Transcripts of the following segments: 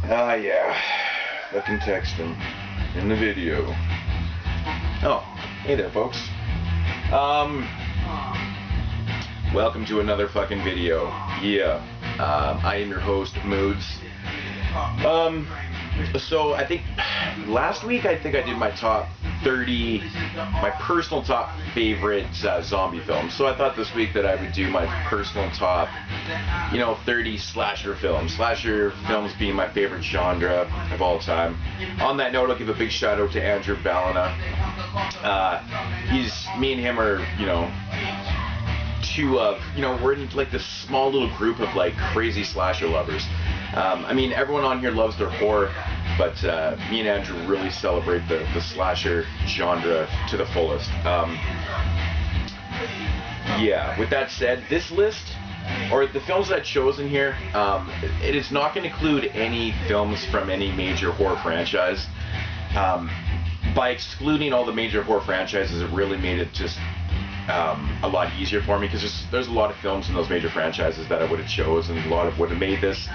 Ah, yeah. Fucking texting in the video. Oh, hey there, folks. Welcome to another fucking video. Yeah. I am your host, Moods. So I think last week I did my top 30, my personal top favorite zombie films. So I thought this week that I would do my personal top, 30 slasher films. Slasher films being my favorite genre of all time. On that note, I'll give a big shout out to Andrew Ballina. Me and him are, we're in like this small little group of like crazy slasher lovers. Everyone on here loves their horror, but me and Andrew really celebrate the slasher genre to the fullest. With that said, this list, or the films that I've chosen here, it is not going to include any films from any major horror franchise. By excluding all the major horror franchises, it really made it just a lot easier for me, because there's a lot of films in those major franchises that I would have chosen, a lot of would have made this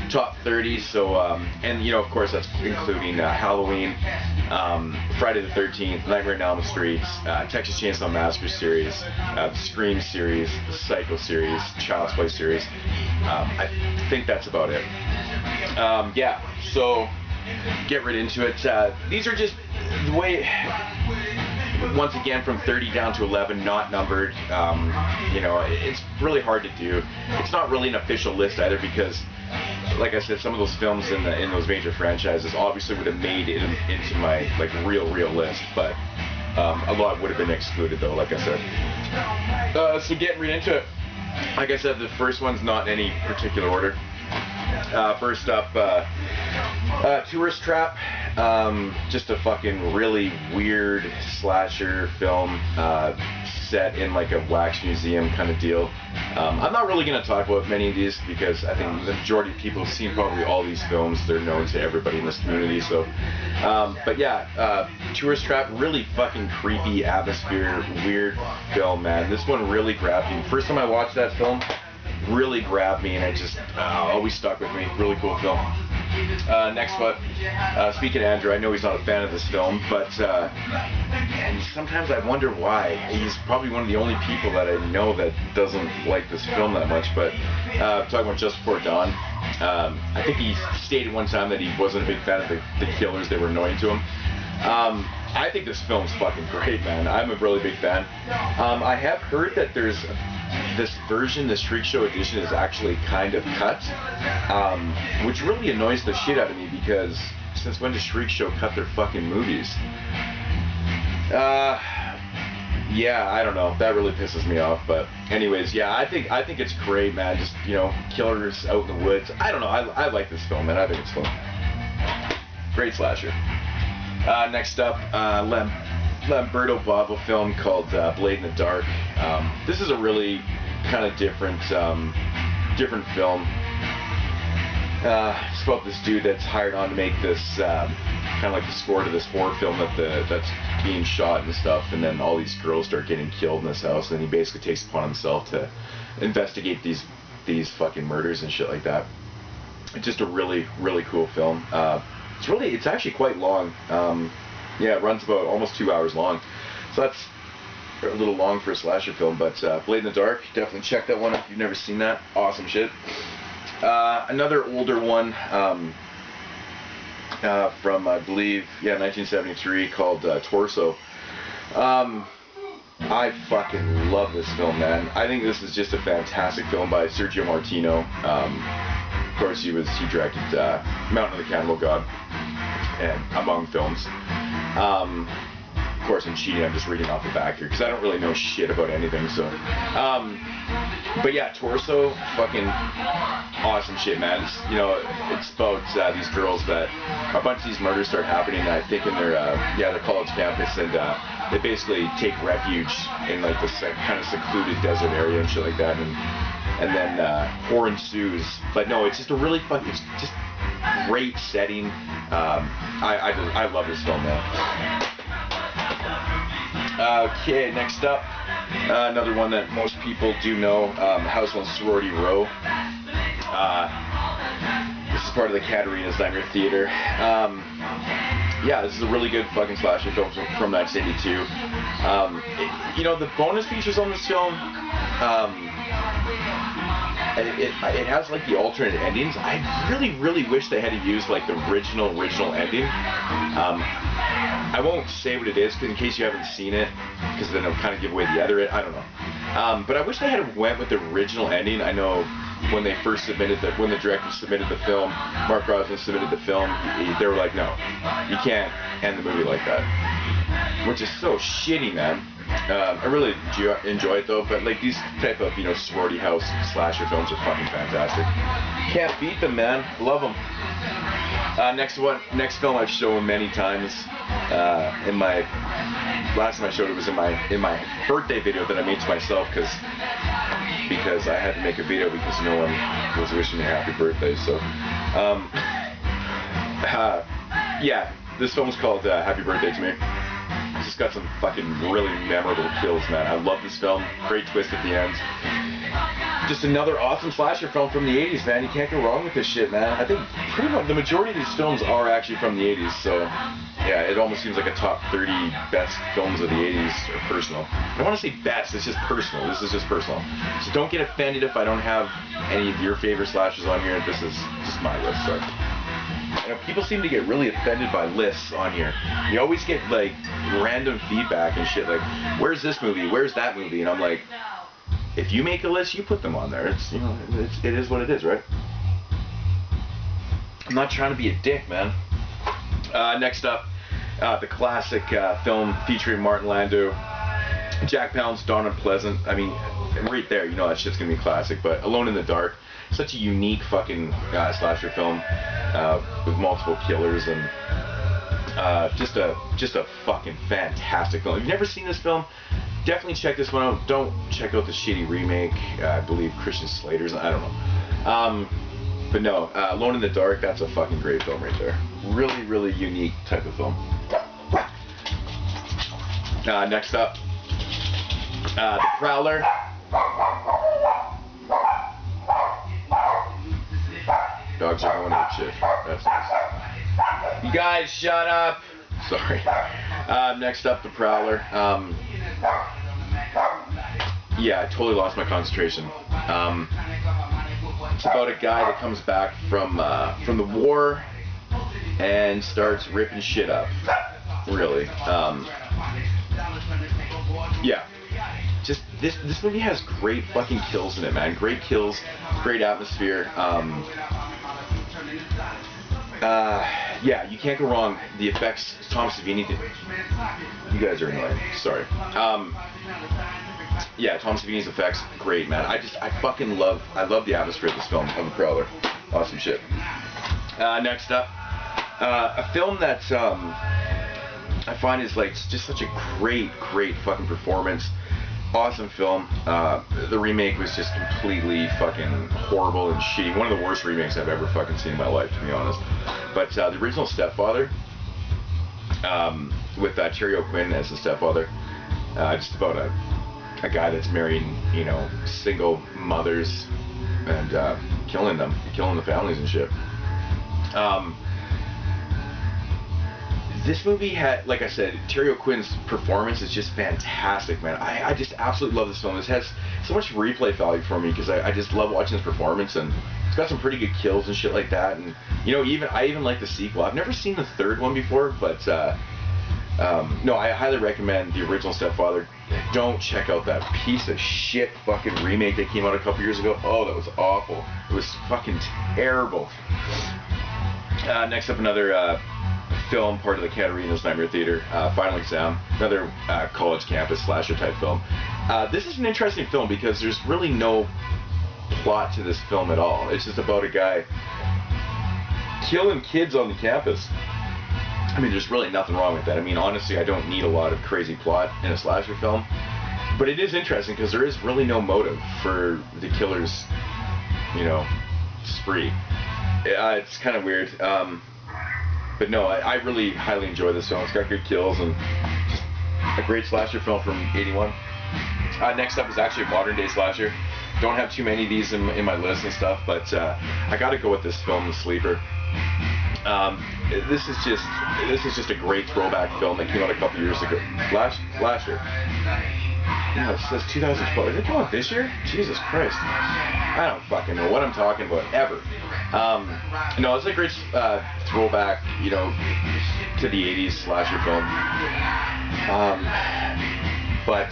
top 30. So of course that's including Halloween, Friday the 13th, Nightmare on Elm Street, Texas Chainsaw Massacre series, the Scream series, the Psycho series, Child's Play series. I think that's about it. So get right into it. These are just the way, once again, from 30 down to 11, not numbered. It's really hard to do. It's not really an official list either, because, like I said, some of those films in those major franchises obviously would have made it into my real list, but a lot would have been excluded though, like I said. So getting right into it. Like I said, the first one's not in any particular order. First up, Tourist Trap. Just a fucking really weird slasher film set in like a wax museum kind of deal. I'm not really going to talk about many of these, because I think the majority of people have seen probably all these films. They're known to everybody in this community. So, Tourist Trap, really fucking creepy atmosphere, weird film, man. This one really grabbed me. First time I watched that film, really grabbed me, and it just always stuck with me. Really cool film. Next up, speaking of Andrew, I know he's not a fan of this film, but and sometimes I wonder why. He's probably one of the only people that I know that doesn't like this film that much. But talking about Just Before Dawn, I think he stated one time that he wasn't a big fan of the killers. They were annoying to him. I think this film's fucking great, man. I'm a really big fan. I have heard that there's this version, this Freak Show edition, is actually kind of cut, which really annoys the shit out of me, because since when does Freak Show cut their fucking movies? I don't know. That really pisses me off. But anyways, I think it's great, man. Just, killers out in the woods. I don't know. I like this film, man. I think it's fun. Great slasher. Next up, Lamberto Bava film called Blade in the Dark. This is a really kind of different film. It's about this dude that's hired on to make this kind of like the score to this horror film that's being shot and stuff, and then all these girls start getting killed in this house, and then he basically takes it upon himself to investigate these fucking murders and shit like that. It's just a really cool film. It's actually quite long. It runs about almost 2 hours long, so that's a little long for a slasher film. But Blade in the Dark, definitely check that one out if you've never seen that. Awesome shit. Another older one from, I believe, 1973, called Torso. I fucking love this film, man. I think this is just a fantastic film by Sergio Martino. Of course, he directed Mountain of the Cannibal God and among films. Of course, I'm cheating. I'm just reading off the back here because I don't really know shit about anything. So, Torso, fucking awesome shit, man. It's about these girls that a bunch of these murders start happening. I think in their college campus, and they basically take refuge in like this kind of secluded desert area and shit like that, and then horror ensues. But no, it's just a really fucking, it's just great setting. I love this film, man. Okay, next up, another one that most people do know, House on Sorority Row. This is part of the Katarina's Nightmare Theater. Yeah, this is a really good fucking slasher film from 1982. You know, the bonus features on this film, it has like the alternate endings. I really wish they had to use like the original ending. I won't say what it is in case you haven't seen it, because then it'll kind of give away the other. I don't know. But I wish they had went with the original ending. I know when they first submitted when the director submitted the film, Mark Brosnan submitted the film, they were like, no, you can't end the movie like that, which is so shitty, man. I really enjoy it though, but like these type of, you know, sorority house slasher films are fucking fantastic. Can't beat them, man. Love them. Next film I've shown many times. In my last time I showed it was in my birthday video that I made to myself because I had to make a video because no one was wishing me a happy birthday. So yeah, this film's called Happy Birthday to Me. It's just got some fucking really memorable kills, man. I love this film. Great twist at the end. Just another awesome slasher film from the 80s, man. You can't go wrong with this shit, man. I think pretty much the majority of these films are actually from the 80s, so yeah, it almost seems like a top 30 best films of the 80s are personal. I don't want to say best, it's just personal. This is just personal. So don't get offended if I don't have any of your favorite slashers on here. This is just my list, so. I know people seem to get really offended by lists on here. You always get like random feedback and shit like, where's this movie? Where's that movie? And I'm like, if you make a list, you put them on there. It's, you know, it is what it is, right? I'm not trying to be a dick, man. Next up, the classic film featuring Martin Landau, Jack Palance, Dawn Unpleasant. I mean, right there, you know that shit's gonna be classic. But Alone in the Dark, such a unique fucking slasher film with multiple killers and just a fucking fantastic film. If you've never seen this film, definitely check this one out. Don't check out the shitty remake. I believe Christian Slater's. I don't know. But no, Alone in the Dark, that's a fucking great film right there. Really unique type of film. Next up, The Prowler. Dogs are going to shit. That's nice. You guys, shut up. Sorry. Next up, The Prowler. Yeah, I totally lost my concentration. It's about a guy that comes back from the war and starts ripping shit up. Really. Yeah. Just this movie has great fucking kills in it, man. Great kills, great atmosphere. Yeah, you can't go wrong. The effects Tom Savini did. You guys are annoying. Sorry. Yeah, Tom Savini's effects, great, man. I fucking love the atmosphere of this film, of The Prowler. Awesome shit. Next up, a film that I find is like just such a great fucking performance. Awesome film. The remake was just completely fucking horrible and shitty. One of the worst remakes I've ever fucking seen in my life, to be honest. But the original Stepfather, with Terry O'Quinn as the stepfather, just about a guy that's marrying, you know, single mothers and killing the families and shit. This movie had, like I said, Terry O'Quinn's performance is just fantastic, man. I just absolutely love this film. This has so much replay value for me because I just love watching this performance, and it's got some pretty good kills and shit like that. And you know, I even like the sequel. I've never seen the third one before, but no, I highly recommend the original Stepfather. Don't check out that piece of shit fucking remake that came out a couple years ago. Oh, that was awful. It was fucking terrible. Next up, another film, part of the Katarina's Nightmare Theater, Final Exam, another college campus slasher type film. This is an interesting film because there's really no plot to this film at all. It's just about a guy killing kids on the campus. I mean, there's really nothing wrong with that. I mean, honestly, I don't need a lot of crazy plot in a slasher film, but it is interesting because there is really no motive for the killer's, you know, spree. It's kind of weird. But no, I really highly enjoy this film. It's got good kills and just a great slasher film from '81. Next up is actually a modern day slasher. Don't have too many of these in my list and stuff, but I got to go with this film, The Sleeper. This is just a great throwback film that came out a couple years ago, last year. No, it says 2012. Did it come out this year? Jesus Christ. I don't fucking know what I'm talking about ever. No, it's a great throwback, you know, to the 80s slasher film. But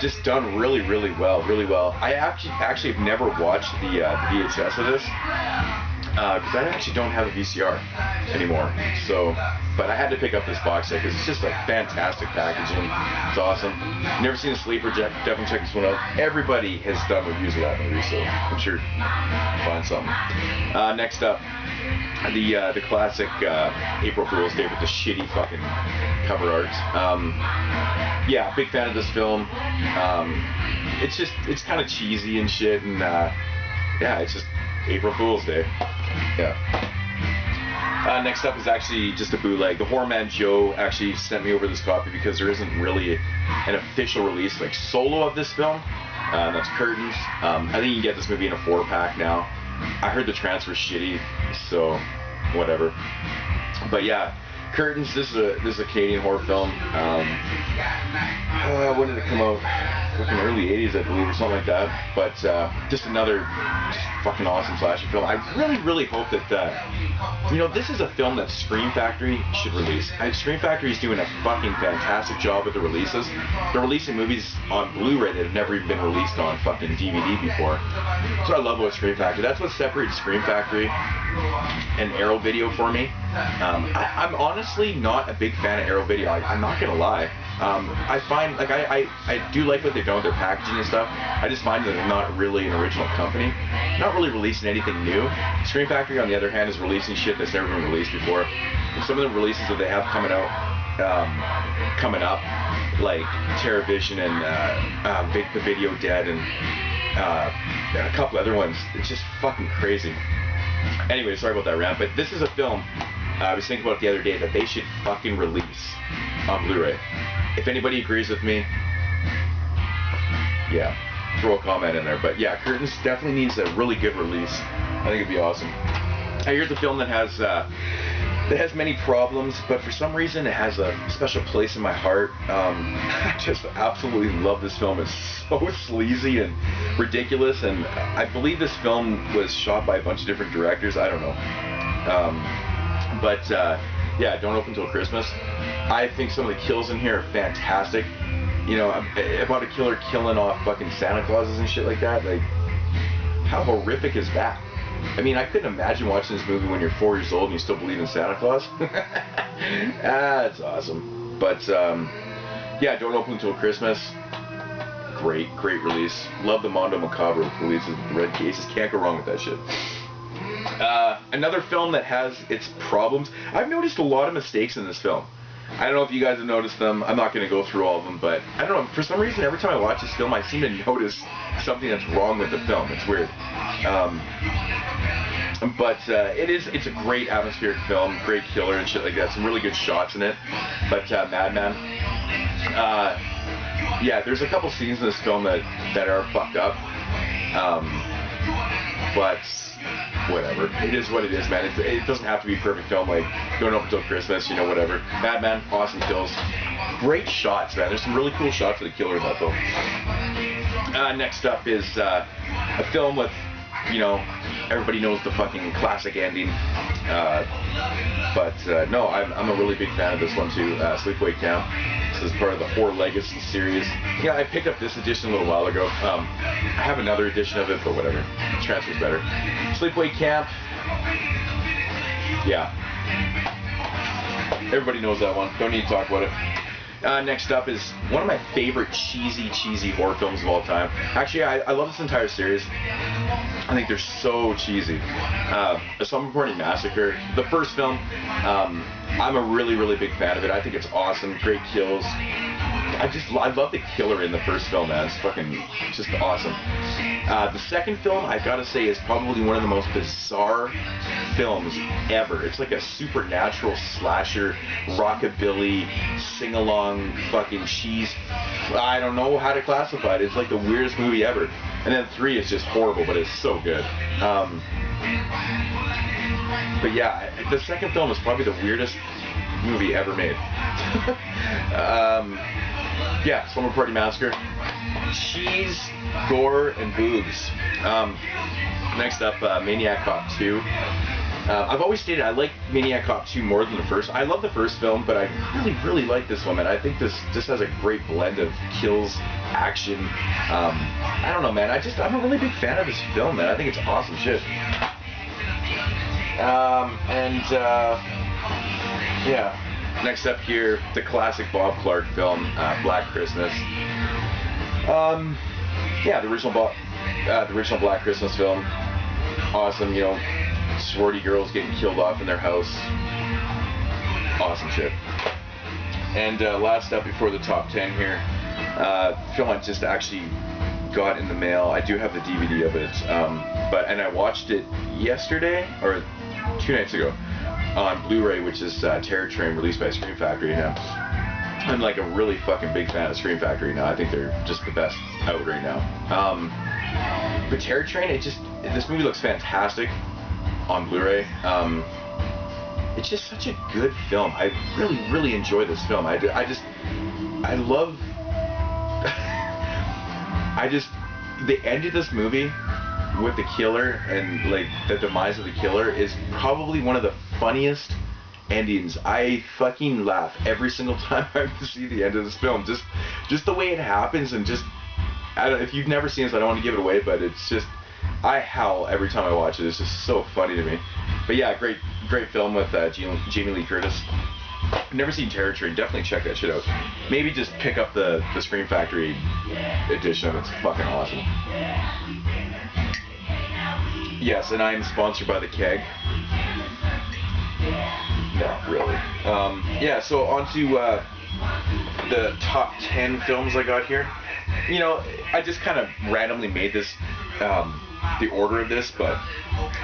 just done really, really well, really well. I actually have never watched the VHS of this. Because I actually don't have a VCR anymore, so, but I had to pick up this box set because it's just like fantastic packaging. It's awesome. Never seen a Sleeper, definitely check this one out. Everybody has done reviews of that movie, so I'm sure you'll find something. Next up, the classic April Fool's Day with the shitty fucking cover art. Yeah, big fan of this film. It's kind of cheesy and shit, and yeah, it's just April Fool's Day. Yeah. Next up is actually just a bootleg. The Horror Man Joe actually sent me over this copy because there isn't really an official release like solo of this film. That's Curtains. I think you can get this movie in a 4-pack now. I heard the transfer's shitty, so whatever. But yeah, Curtains. This is a Canadian horror film. When did it come out? Fucking early 80s, I believe, or something like that. But just another fucking awesome slasher film. I really hope that you know, this is a film that Scream Factory should release. Scream Factory is doing a fucking fantastic job with the releases. They're releasing movies on Blu-ray that have never even been released on fucking DVD before. That's what I love about Scream Factory. That's what separates Scream Factory and Arrow Video for me. I'm honestly not a big fan of Arrow Video. I'm not gonna lie. I find, like, I do like what they've done with their packaging and stuff. I just find that they're not really an original company. Not really releasing anything new. Scream Factory, on the other hand, is releasing shit that's never been released before. And some of the releases that they have coming up, like TerraVision and The Video Dead and a couple other ones, it's just fucking crazy. Anyway, sorry about that rant, but this is a film I was thinking about the other day that they should fucking release on Blu-ray. If anybody agrees with me, yeah, throw a comment in there. But yeah, Curtains definitely needs a really good release. I think it'd be awesome. Here's a film that has many problems, but for some reason it has a special place in my heart. I just absolutely love this film. It's so sleazy and ridiculous, and I believe this film was shot by a bunch of different directors. I don't know. Yeah, Don't Open Till Christmas. I think some of the kills in here are fantastic. You know, about a killer killing off fucking Santa Clauses and shit like that. Like, how horrific is that? I mean, I couldn't imagine watching this movie when you're 4 years old and you still believe in Santa Claus. That's awesome. But, yeah, Don't Open Till Christmas. Great release. Love the Mondo Macabre releases with the red cases. Can't go wrong with that shit. Another film that has its problems. I've noticed a lot of mistakes in this film. I don't know if you guys have noticed them. I'm not going to go through all of them, but I don't know. For some reason, every time I watch this film, I seem to notice something that's wrong with the film. It's weird. It's a great atmospheric film, great killer and shit like that. Some really good shots in it. But Madman. Yeah, there's a couple scenes in this film that are fucked up. But whatever. It is what it is, man. It doesn't have to be a perfect film like Don't Open Till Christmas, you know, whatever. Madman, awesome kills. Great shots, man. There's some really cool shots for the killer in that film. Next up is a film with, you know, everybody knows the fucking classic ending. No, I'm a really big fan of this one too. Sleepaway Camp. This is part of the Horror Legacy series. Yeah, I picked up this edition a little while ago. I have another edition of it, but whatever. This transfer's better. Sleepaway Camp. Yeah. Everybody knows that one. Don't need to talk about it. Next up is one of my favorite cheesy horror films of all time. Actually, I love this entire series. I think they're so cheesy. A Slumber Party Massacre. The first film, I'm a really big fan of it. I think it's awesome. Great kills. I love the killer in the first film, man. It's just awesome. The second film, I gotta say, is probably one of the most bizarre films ever. It's like a supernatural slasher, rockabilly, sing-along, fucking cheese. I don't know how to classify it. It's like the weirdest movie ever. And then 3 is just horrible, but it's so good. But yeah, the second film is probably the weirdest movie ever made. Yeah, Slumber Party Massacre. Cheese, gore, and boobs. Next up, Maniac Cop 2. I've always stated I like Maniac Cop 2 more than the first. I love the first film, but I really like this one, man. I think this has a great blend of kills, action. I don't know, man. I'm a really big fan of this film, man. I think it's awesome shit. Yeah. Next up here, the classic Bob Clark film, Black Christmas. Yeah, the original Black Christmas film. Awesome, you know, sorority girls getting killed off in their house. Awesome shit. And last up before the top 10 here, film I just actually got in the mail. I do have the DVD of it, and I watched it yesterday or 2 nights ago on Blu-ray, which is Terror Train, released by Scream Factory. Now, I'm like a really fucking big fan of Scream Factory now. I think they're just the best out right now. But Terror Train, this movie looks fantastic on Blu-ray. It's just such a good film. I really enjoy this film. I love the end of this movie with the killer and like the demise of the killer is probably one of the funniest endings. I fucking laugh every single time I see the end of this film. Just the way it happens, and if you've never seen this, I don't want to give it away, but it's just, I howl every time I watch it. It's just so funny to me. But yeah, great film with Jamie Lee Curtis. I've never seen Terror Train. Definitely check that shit out. Maybe just pick up the Scream Factory edition of it. It's fucking awesome. Yes, and I am sponsored by the Keg. Not really. Yeah, so on to the top 10 films I got here. You know, I just kind of randomly made this, the order of this, but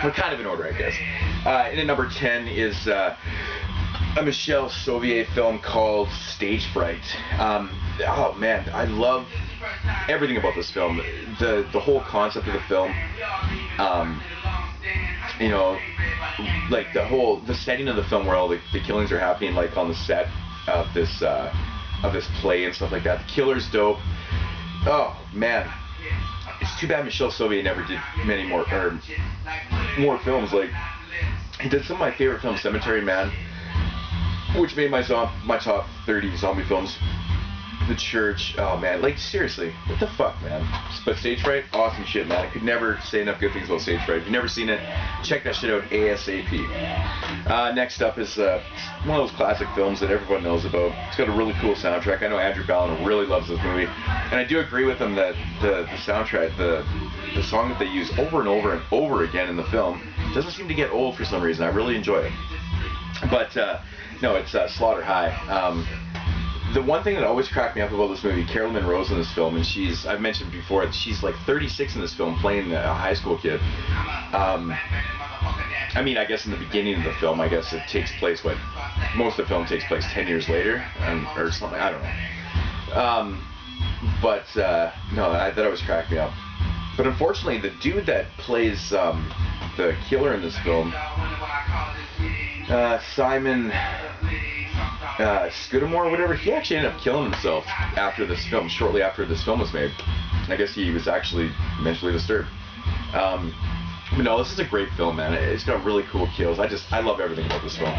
we're kind of in order, I guess. And at number 10 is a Michel Sauvier film called Stage Fright. Oh man, I love everything about this film. The whole concept of the film. You know, like the setting of the film where all the killings are happening, like on the set of this play and stuff like that. The killer's dope. Oh man, it's too bad Michel Sauvier never did many more films. Like, he did some of my favorite films, Cemetery Man, which made my top 30 zombie films. The Church, oh man, like seriously, what the fuck, man? But Stage Fright, awesome shit, man. I could never say enough good things about Stage Fright. If you've never seen it, check that shit out ASAP. Next up is one of those classic films that everyone knows about. It's got a really cool soundtrack. I know Andrew Ballin really loves this movie, and I do agree with him that the soundtrack, the song that they use over and over and over again in the film, doesn't seem to get old for some reason. I really enjoy it. But no, it's Slaughter High. The one thing that always cracked me up about this movie, Carol Monroe's in this film, and I've mentioned before, she's like 36 in this film, playing a high school kid. I mean, I guess in the beginning of the film, I guess it takes place, most of the film takes place 10 years later, or something, I don't know. But no, that always cracked me up. But unfortunately, the dude that plays the killer in this film, Simon Scudamore or whatever, he actually ended up killing himself shortly after this film was made. I guess he was actually mentally disturbed. But no, this is a great film, man. It's got really cool kills. I love everything about this film.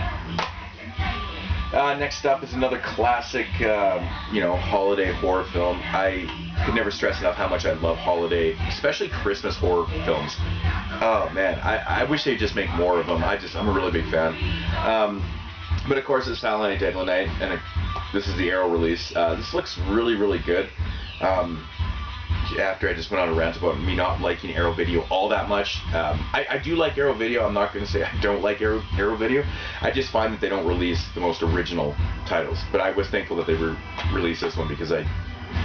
Next up is another classic, holiday horror film. I could never stress enough how much I love holiday, especially Christmas horror films. Oh man, I wish they'd just make more of them. I'm a really big fan. But of course, it's Silent Night, Deadly Night, and this is the Arrow release. This looks really good. After I just went on a rant about me not liking Arrow Video all that much. I do like Arrow Video. I'm not going to say I don't like Arrow Video. I just find that they don't release the most original titles. But I was thankful that they released this one because I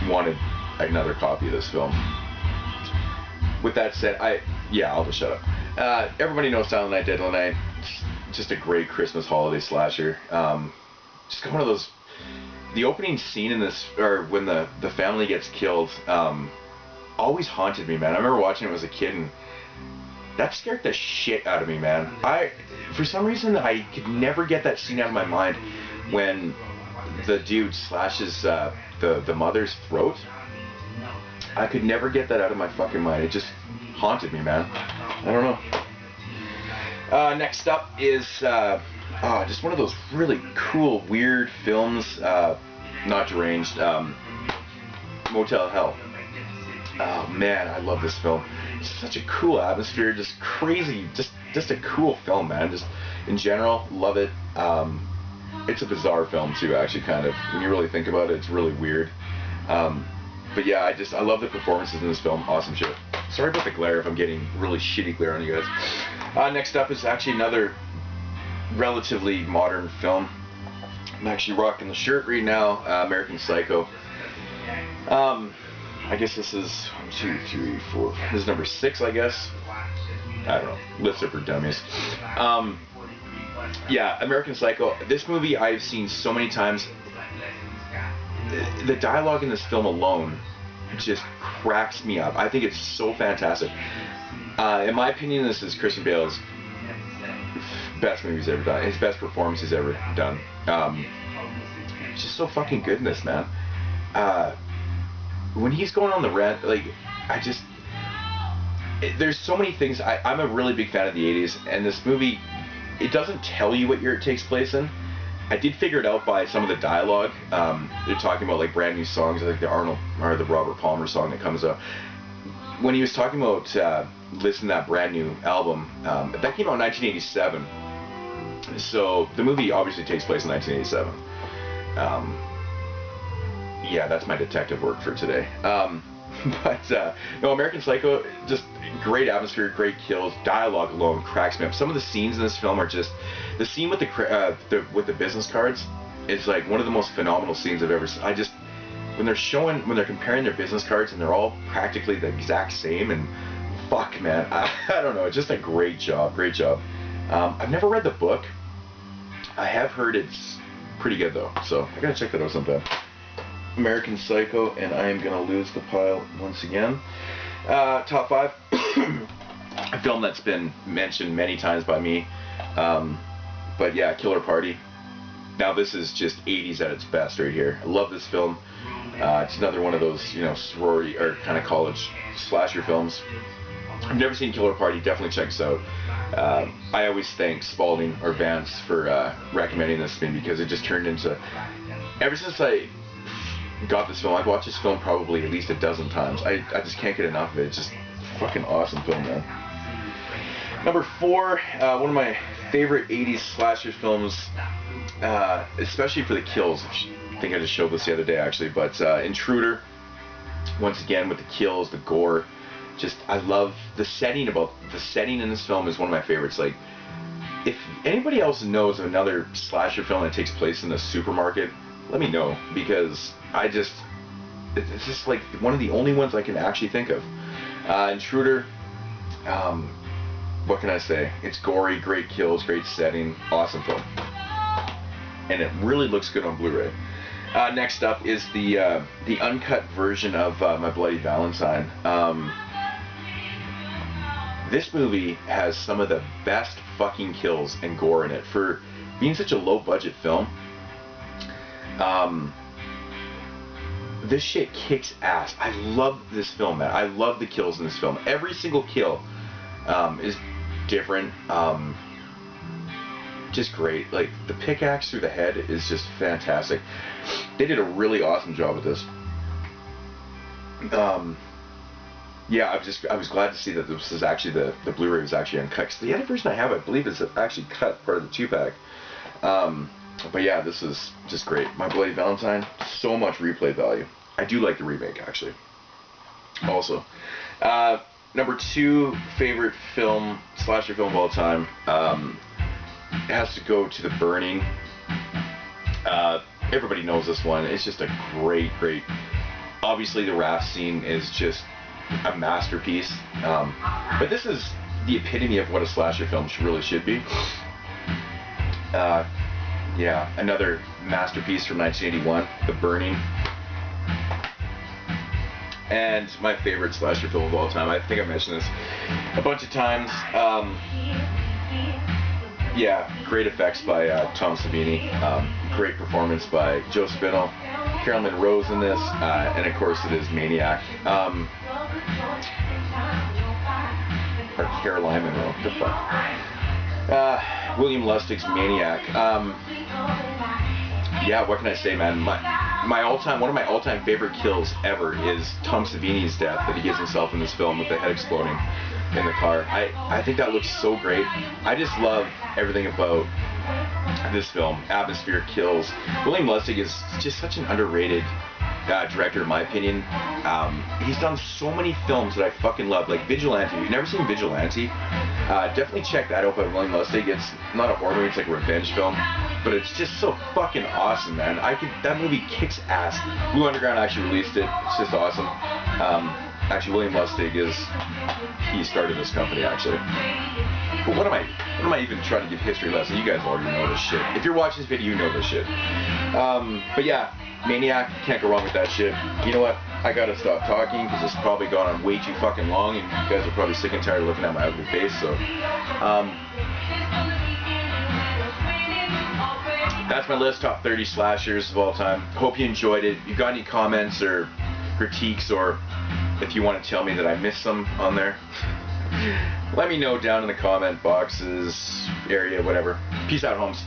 wanted another copy of this film. With that said, I'll just shut up. Everybody knows Silent Night, Deadly Night. Just a great Christmas holiday slasher. Just one of those. The opening scene in this, or when the family gets killed, always haunted me, man. I remember watching it as a kid, and that scared the shit out of me, man. For some reason, I could never get that scene out of my mind when the dude slashes the mother's throat. I could never get that out of my fucking mind. It just haunted me, man. I don't know. Next up is just one of those really cool, weird films. Not Deranged. Motel Hell. Oh man, I love this film. It's such a cool atmosphere, just crazy, just a cool film, man. Just in general, love it. It's a bizarre film too, actually, kind of. When you really think about it, it's really weird. But yeah, I love the performances in this film. Awesome shit. Sorry about the glare if I'm getting really shitty glare on you guys. Next up is actually another relatively modern film. I'm actually rocking the shirt right now, American Psycho. I guess this is 1, 2, 3, 4. This is number 6, I guess. I don't know. Lists are for dummies. Yeah, American Psycho. This movie I've seen so many times. The dialogue in this film alone just cracks me up. I think it's so fantastic. In my opinion, this is Christian Bale's best movie he's ever done. His best performance he's ever done. He's just so fucking good in this, man. When he's going on the rant, like, there's so many things. I'm a really big fan of the 80s, and this movie, it doesn't tell you what year it takes place in. I did figure it out by some of the dialogue. They're talking about like brand new songs, like the Arnold or the Robert Palmer song that comes out. When he was talking about listening to that brand new album, that came out in 1987. So the movie obviously takes place in 1987. Yeah, that's my detective work for today. No, American Psycho, just great atmosphere, great kills. Dialogue alone cracks me up. Some of the scenes in this film are just, the scene with the business cards is like one of the most phenomenal scenes I've ever seen. When they're comparing their business cards and they're all practically the exact same, and fuck, man, I don't know, it's just a great job. I've never read the book. I have heard it's pretty good though, so I gotta check that out sometime. American Psycho, and I am gonna lose the pile once again. Top 5. A film that's been mentioned many times by me, but yeah, Killer Party. Now this is just 80s at its best right here. I love this film. It's another one of those, you know, sorority or kind of college slasher films. I've never seen Killer Party. Definitely check this out. I always thank Spalding or Vance for recommending this to me, because it just turned into, ever since I got this film, I've watched this film probably at least a dozen times. I just can't get enough of it. It's just a fucking awesome film, man. Number 4, one of my favorite 80s slasher films, especially for the kills. I think I just showed this the other day actually, but Intruder, once again with the kills, the gore, just I love the setting. The setting in this film is one of my favorites. Like, if anybody else knows of another slasher film that takes place in a supermarket, let me know, because it's just like one of the only ones I can actually think of. Intruder, what can I say? It's gory, great kills, great setting, awesome film. And it really looks good on Blu-ray. Next up is the uncut version of My Bloody Valentine. This movie has some of the best fucking kills and gore in it. For being such a low-budget film, this shit kicks ass. I love this film, man. I love the kills in this film. Every single kill is different. Just great. Like, the pickaxe through the head is just fantastic. They did a really awesome job with this. Yeah, I was glad to see that this is actually the Blu-ray was actually uncut. 'Cause the other version I have, I believe, is actually cut, part of the 2-pack. But yeah, this is just great. My Bloody Valentine, so much replay value. I do like the remake, actually. Also, number 2 favorite film, slasher film of all time, it has to go to The Burning. Everybody knows this one. It's just a great. Obviously, the raft scene is just a masterpiece. But this is the epitome of what a slasher film really should be. Yeah, another masterpiece from 1981, The Burning. and my favorite slasher film of all time. I think I mentioned this a bunch of times. Yeah, great effects by Tom Savini. Great performance by Joe Spinell. Carolyn Monroe's in this, and of course it is Maniac. Or Caroline Monroe. What the fuck? William Lustig's Maniac. Yeah, what can I say, man? One of my all-time favorite kills ever is Tom Savini's death that he gives himself in this film with the head exploding in the car. I think that looks so great. I just love everything about this film. Atmosphere, kills. William Lustig is just such an underrated director, in my opinion. He's done so many films that I fucking love, like Vigilante. If you've never seen Vigilante, definitely check that out by William Lustig. It's not a horror movie, it's like a revenge film, but it's just so fucking awesome, man. That movie kicks ass. Blue Underground actually released it. It's just awesome. Actually, William Lustig he started this company, actually. But what am I even trying to give history lesson? You guys already know this shit. If you're watching this video, you know this shit. But yeah, Maniac, can't go wrong with that shit. You know what? I gotta stop talking because it's probably gone on way too fucking long, and you guys are probably sick and tired of looking at my ugly face. So, that's my list, top 30 slashers of all time. Hope you enjoyed it. If you got any comments or critiques, or if you want to tell me that I missed some on there, let me know down in the comment boxes area, whatever. Peace out, homes.